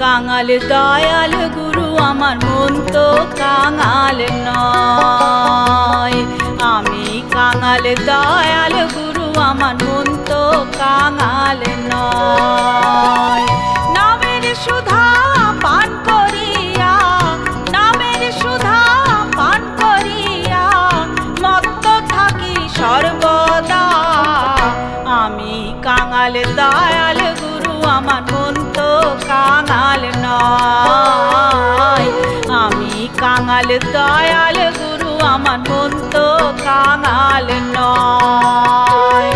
কাঙাল দয়াল গুরু আমার মন তো কাঙাল নয়। আমি কাঙাল দয়াল গুরু আমার মন তো কাঙাল নয়। নামের সুধা পান করিয়া, নামের সুধা পান করিয়া মত্ত থাকি সর্বদা। আমি কাঙাল দয়াল গুরু আমার মন তো কাঙাল নয়। আমি কাঙাল দয়াল গুরু আমার মন তো কাঙাল নয়।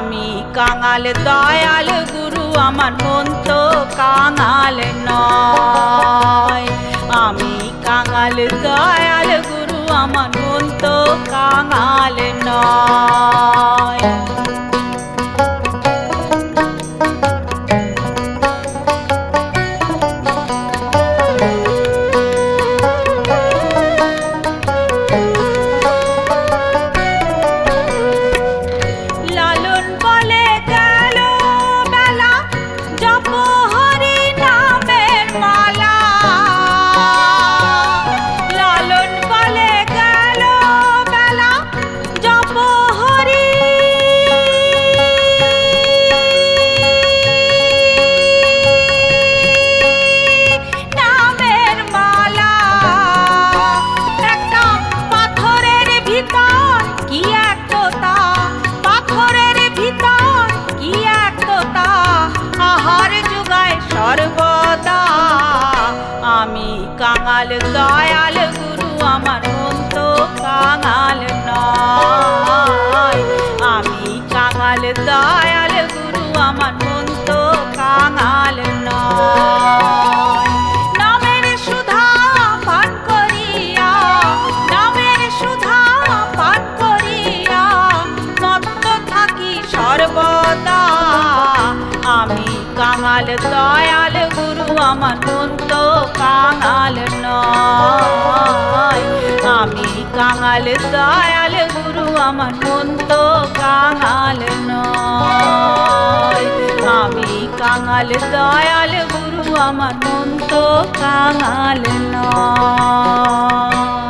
আমি কাঙাল দয়াল গুরু আমার মন তো কাঙাল নয়। আমি কাঙাল দয়াল গুরু আমার মন তো কাঙাল নয়। আমি কাঙাল দয়াল গুরু আমার মন তো কাঙাল নয়। আমি কাঙাল দয়াল গুরু আমার মন তো কাঙাল নয়। নামের সুধা পান করিয়া, নামের সুধা পান করিয়া মত্ত থাকি সর্বদা। আমি কাঙাল দয়াল গুরু আমার মন তো কাঙাল নয়। আমি কাঙাল দয়াল গুরু আমার মন তো কাঙাল নয়। আমি কাঙাল দয়াল গুরু আমার মন তো কাঙাল নয়।